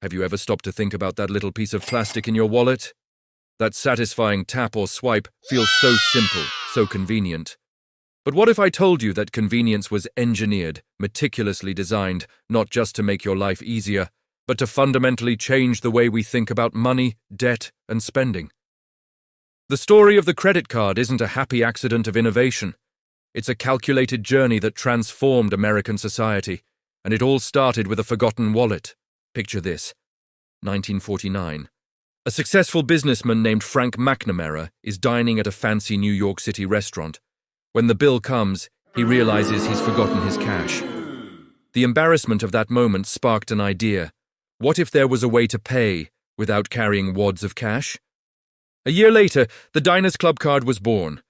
Have you ever stopped to think about that little piece of plastic in your wallet? That satisfying tap or swipe feels so simple, so convenient. But what if I told you that convenience was engineered, meticulously designed, not just to make your life easier, but to fundamentally change the way we think about money, debt, and spending? The story of the credit card isn't a happy accident of innovation. It's a calculated journey that transformed American society, and it all started with a forgotten wallet. Picture this. 1949. A successful businessman named Frank McNamara is dining at a fancy New York City restaurant. When the bill comes, he realizes he's forgotten his cash. The embarrassment of that moment sparked an idea. What if there was a way to pay without carrying wads of cash? A year later, the Diners Club card was born.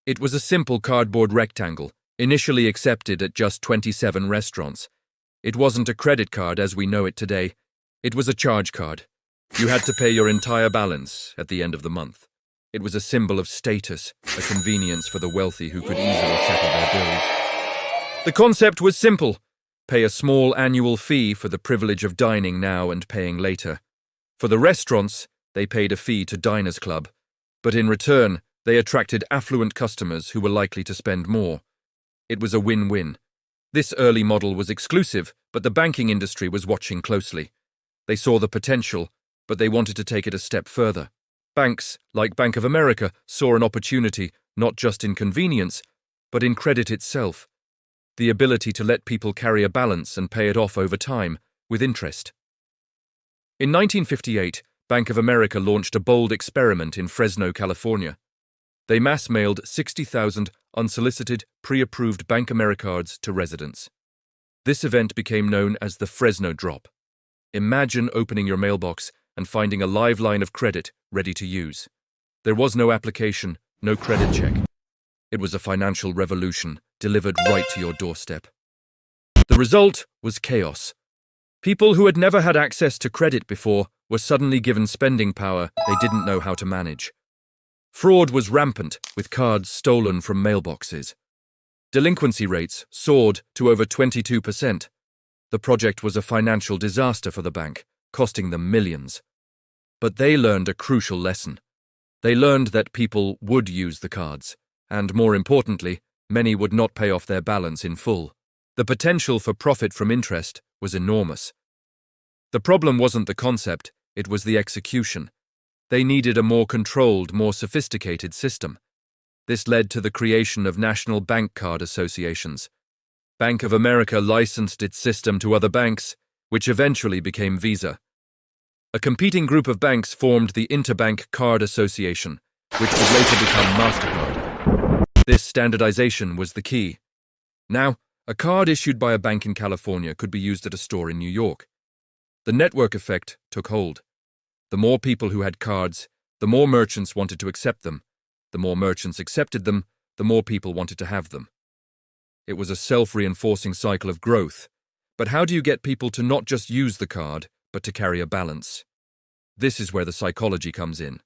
It was a simple cardboard rectangle, initially accepted at just 27 restaurants. It wasn't a credit card as we know it today. It was a charge card. You had to pay your entire balance at the end of the month. It was a symbol of status, a convenience for the wealthy who could easily settle their bills. The concept was simple. Pay a small annual fee for the privilege of dining now and paying later. For the restaurants, they paid a fee to Diners Club, but in return, they attracted affluent customers who were likely to spend more. It was a win-win. This early model was exclusive, but the banking industry was watching closely. They saw the potential, but they wanted to take it a step further. Banks, like Bank of America, saw an opportunity not just in convenience, but in credit itself. The ability to let people carry a balance and pay it off over time, with interest. In 1958, Bank of America launched a bold experiment in Fresno, California. They mass-mailed 60,000 unsolicited, pre-approved Bank Americards to residents. This event became known as the Fresno Drop. Imagine opening your mailbox and finding a live line of credit ready to use. There was no application, no credit check. It was a financial revolution delivered right to your doorstep. The result was chaos. People who had never had access to credit before were suddenly given spending power they didn't know how to manage. Fraud was rampant, with cards stolen from mailboxes. Delinquency rates soared to over 22%. The project was a financial disaster for the bank, costing them millions. But they learned a crucial lesson. They learned that people would use the cards, and more importantly, many would not pay off their balance in full. The potential for profit from interest was enormous. The problem wasn't the concept, it was the execution. They needed a more controlled, more sophisticated system. This led to the creation of national bank card associations. Bank of America licensed its system to other banks, which eventually became Visa. A competing group of banks formed the Interbank Card Association, which would later become MasterCard. This standardization was the key. Now, a card issued by a bank in California could be used at a store in New York. The network effect took hold. The more people who had cards, the more merchants wanted to accept them. The more merchants accepted them, the more people wanted to have them. It was a self-reinforcing cycle of growth. But how do you get people to not just use the card, but to carry a balance? This is where the psychology comes in.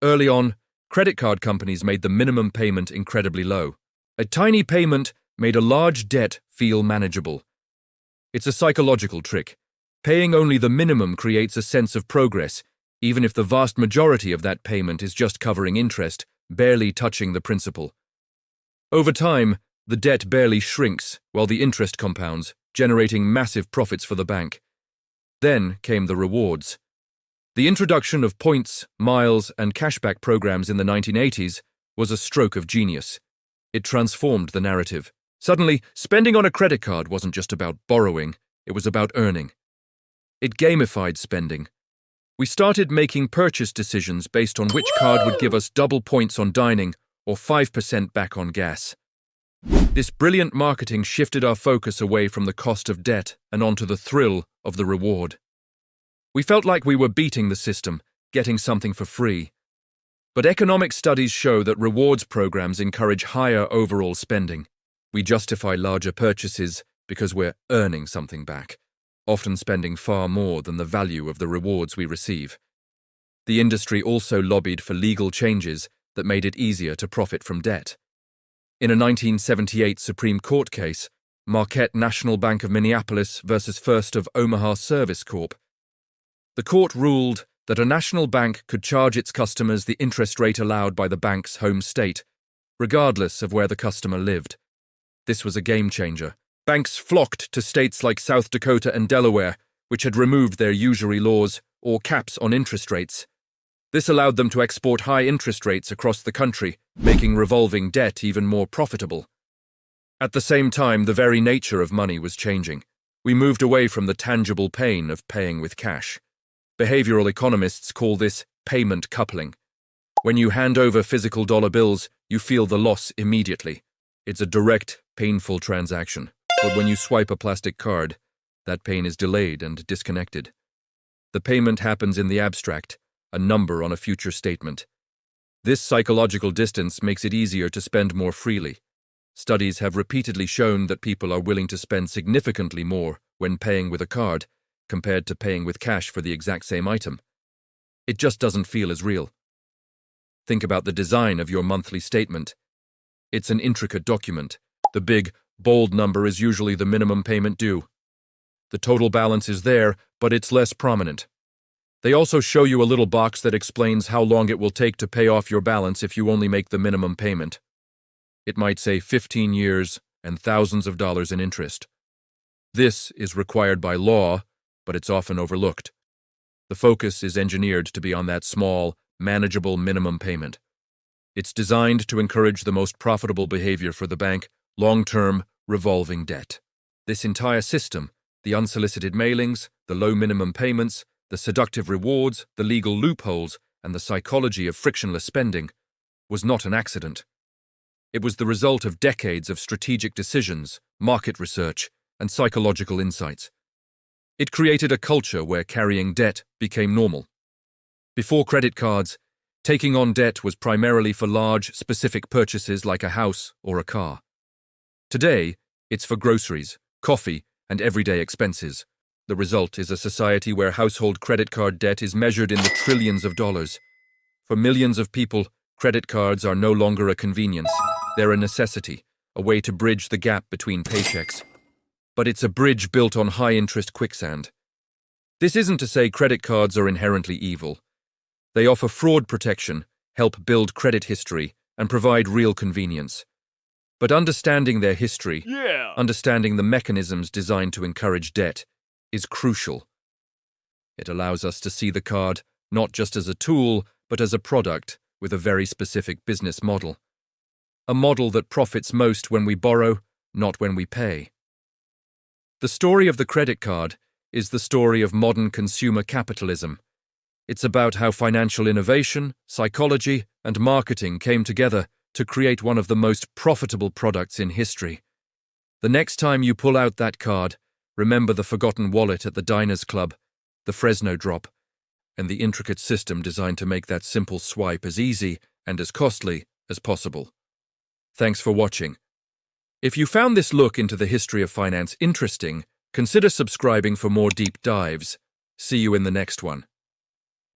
Early on, credit card companies made the minimum payment incredibly low. A tiny payment made a large debt feel manageable. It's a psychological trick. Paying only the minimum creates a sense of progress, even if the vast majority of that payment is just covering interest, barely touching the principal. Over time, the debt barely shrinks, while the interest compounds, generating massive profits for the bank. Then came the rewards. The introduction of points, miles, and cashback programs in the 1980s was a stroke of genius. It transformed the narrative. Suddenly, spending on a credit card wasn't just about borrowing, it was about earning. It gamified spending. We started making purchase decisions based on which card would give us double points on dining or 5% back on gas. This brilliant marketing shifted our focus away from the cost of debt and onto the thrill of the reward. We felt like we were beating the system, getting something for free. But economic studies show that rewards programs encourage higher overall spending. We justify larger purchases because we're earning something back, often spending far more than the value of the rewards we receive. The industry also lobbied for legal changes that made it easier to profit from debt. In a 1978 Supreme Court case, Marquette National Bank of Minneapolis versus First of Omaha Service Corp., The court ruled that a national bank could charge its customers the interest rate allowed by the bank's home state, regardless of where the customer lived. This was a game changer. Banks flocked to states like South Dakota and Delaware, which had removed their usury laws or caps on interest rates. This allowed them to export high interest rates across the country, making revolving debt even more profitable. At the same time, the very nature of money was changing. We moved away from the tangible pain of paying with cash. Behavioral economists call this payment coupling. When you hand over physical dollar bills, you feel the loss immediately. It's a direct, painful transaction. But when you swipe a plastic card, that pain is delayed and disconnected. The payment happens in the abstract, a number on a future statement. This psychological distance makes it easier to spend more freely. Studies have repeatedly shown that people are willing to spend significantly more when paying with a card compared to paying with cash for the exact same item. It just doesn't feel as real. Think about the design of your monthly statement. It's an intricate document. The big, bold number is usually the minimum payment due. The total balance is there, but it's less prominent. They also show you a little box that explains how long it will take to pay off your balance if you only make the minimum payment. It might say 15 years and thousands of dollars in interest. This is required by law, but it's often overlooked. The focus is engineered to be on that small, manageable minimum payment. It's designed to encourage the most profitable behavior for the bank, long-term, revolving debt. This entire system, the unsolicited mailings, the low minimum payments, the seductive rewards, the legal loopholes, and the psychology of frictionless spending, was not an accident. It was the result of decades of strategic decisions, market research, and psychological insights. It created a culture where carrying debt became normal. Before credit cards, taking on debt was primarily for large, specific purchases like a house or a car. Today, it's for groceries, coffee, and everyday expenses. The result is a society where household credit card debt is measured in the trillions of dollars. For millions of people, credit cards are no longer a convenience. They're a necessity, a way to bridge the gap between paychecks. But it's a bridge built on high-interest quicksand. This isn't to say credit cards are inherently evil. They offer fraud protection, help build credit history, and provide real convenience. But understanding their history, understanding the mechanisms designed to encourage debt, is crucial. It allows us to see the card not just as a tool, but as a product with a very specific business model. A model that profits most when we borrow, not when we pay. The story of the credit card is the story of modern consumer capitalism. It's about how financial innovation, psychology, and marketing came together to create one of the most profitable products in history. The next time you pull out that card, remember the forgotten wallet at the Diners Club, the Fresno drop, and the intricate system designed to make that simple swipe as easy and as costly as possible. Thanks for watching. If you found this look into the history of finance interesting, consider subscribing for more deep dives. See you in the next one.